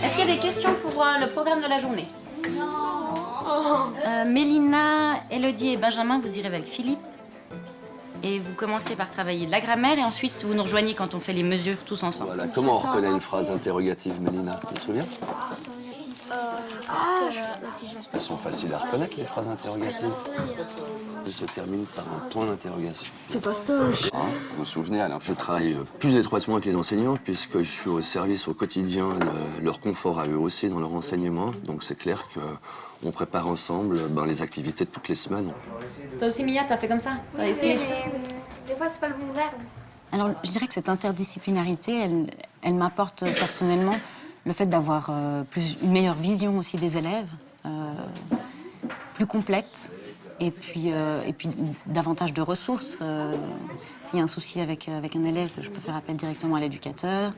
Est-ce qu'il y a des questions pour le programme de la journée? Mélina, Elodie et Benjamin, vous irez avec Philippe. Et vous commencez par travailler de la grammaire et ensuite vous nous rejoignez quand on fait les mesures tous ensemble. Voilà, comment on reconnaît une phrase interrogative, Mélina? Tu te souviens? Elles sont faciles à reconnaître, les phrases interrogatives. Elles se terminent par un point d'interrogation. C'est fastoche. Hein, vous vous souvenez, alors je travaille plus étroitement avec les enseignants puisque je suis au service au quotidien de leur confort à eux aussi dans leur enseignement. Donc c'est clair qu'on prépare ensemble les activités de toutes les semaines. Toi aussi, Mia, tu as fait comme ça? Tu as essayé? Des fois, c'est pas le bon verbe. Alors, je dirais que cette interdisciplinarité, elle m'apporte personnellement le fait d'avoir une meilleure vision aussi des élèves, plus complète, et puis davantage de ressources. S'il y a un souci avec un élève, je peux faire appel directement à l'éducateur.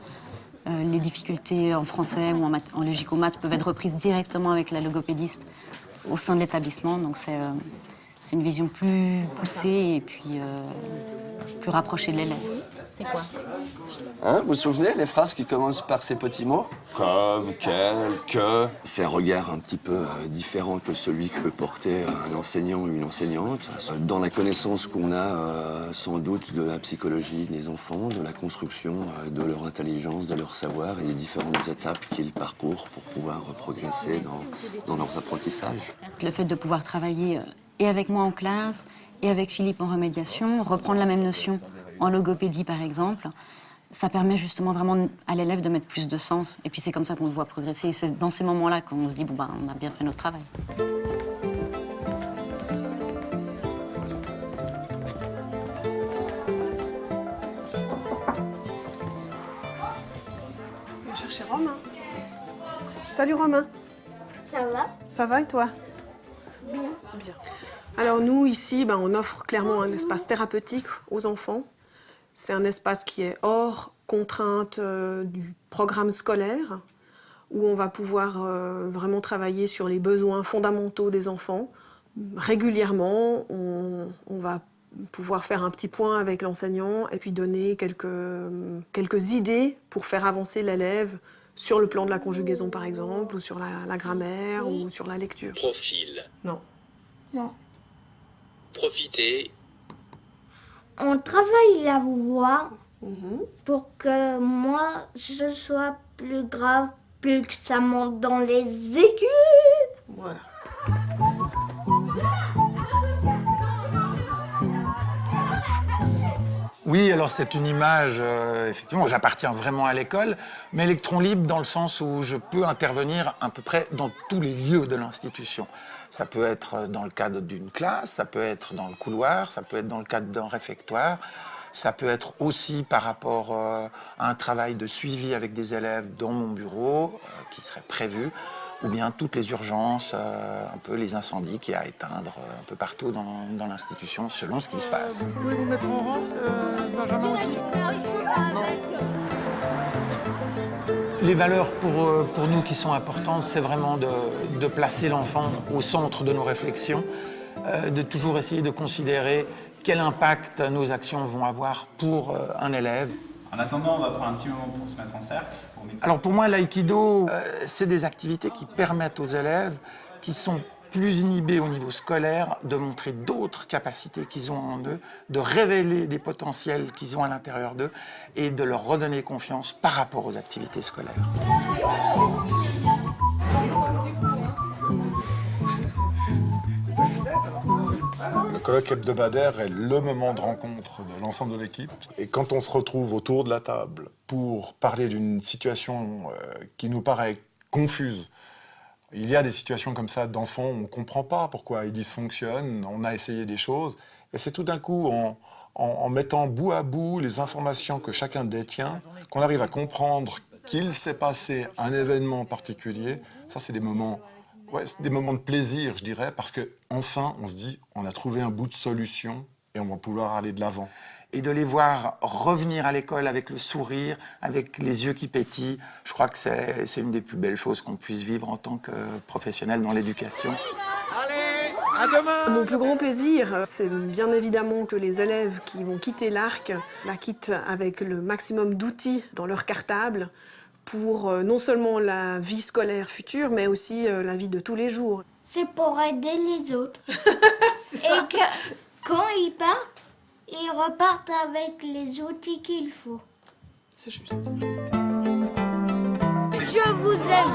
Les difficultés en français ou en logico-maths peuvent être reprises directement avec la logopédiste au sein de l'établissement. Donc c'est une vision plus poussée et puis plus rapprochée de l'élève. C'est quoi? Hein, vous vous souvenez, les phrases qui commencent par ces petits mots? Comme, quel, que. C'est un regard un petit peu différent que celui que peut porter un enseignant ou une enseignante. Dans la connaissance qu'on a sans doute de la psychologie des enfants, de la construction de leur intelligence, de leur savoir et des différentes étapes qu'ils parcourent pour pouvoir progresser dans leurs apprentissages. Le fait de pouvoir travailler et avec moi en classe et avec Philippe en remédiation, reprendre la même notion en logopédie par exemple, ça permet justement vraiment à l'élève de mettre plus de sens. Et puis c'est comme ça qu'on le voit progresser. Et c'est dans ces moments-là qu'on se dit, bon, on a bien fait notre travail. On va chercher Romain. Salut Romain. Ça va? Ça va et toi? Bien. Bien. Alors nous, ici, on offre clairement un espace thérapeutique aux enfants. C'est un espace qui est hors contrainte du programme scolaire, où on va pouvoir vraiment travailler sur les besoins fondamentaux des enfants. Régulièrement, on va pouvoir faire un petit point avec l'enseignant et puis donner quelques idées pour faire avancer l'élève sur le plan de la conjugaison, par exemple, ou sur la grammaire, ou sur la lecture. Profil. Non. Non. Profiter. On travaille la voix pour que moi, je sois plus grave, plus que ça monte dans les aigus. Voilà. Oui, alors c'est une image, effectivement, j'appartiens vraiment à l'école, mais électron libre dans le sens où je peux intervenir à peu près dans tous les lieux de l'institution. Ça peut être dans le cadre d'une classe, ça peut être dans le couloir, ça peut être dans le cadre d'un réfectoire, ça peut être aussi par rapport à un travail de suivi avec des élèves dans mon bureau qui serait prévu, ou bien toutes les urgences, un peu les incendies qu'il y a à éteindre un peu partout dans l'institution selon ce qui se passe. Vous pouvez vous mettre en rang, Benjamin aussi? Non. Les valeurs pour nous qui sont importantes, c'est vraiment de placer l'enfant au centre de nos réflexions, de toujours essayer de considérer quel impact nos actions vont avoir pour un élève. En attendant, on va prendre un petit moment pour se mettre en cercle. Alors pour moi, l'aïkido, c'est des activités qui permettent aux élèves qui sont plus inhibés au niveau scolaire de montrer d'autres capacités qu'ils ont en eux, de révéler des potentiels qu'ils ont à l'intérieur d'eux et de leur redonner confiance par rapport aux activités scolaires. Le colloque hebdomadaire est le moment de rencontre de l'ensemble de l'équipe. Et quand on se retrouve autour de la table pour parler d'une situation qui nous paraît confuse, il y a des situations comme ça d'enfants où on ne comprend pas pourquoi ils dysfonctionnent, on a essayé des choses, et c'est tout d'un coup en mettant bout à bout les informations que chacun détient, qu'on arrive à comprendre qu'il s'est passé un événement particulier. Ça, c'est des moments de plaisir, je dirais, parce qu'enfin, on se dit, on a trouvé un bout de solution et on va pouvoir aller de l'avant. Et de les voir revenir à l'école avec le sourire, avec les yeux qui pétillent, je crois que c'est une des plus belles choses qu'on puisse vivre en tant que professionnel dans l'éducation. Allez, À demain. Mon plus grand plaisir, c'est bien évidemment que les élèves qui vont quitter l'ARC la quittent avec le maximum d'outils dans leur cartable pour non seulement la vie scolaire future, mais aussi la vie de tous les jours. C'est pour aider les autres. Et que quand ils partent, ils repartent avec les outils qu'il faut. C'est juste. Je vous aime.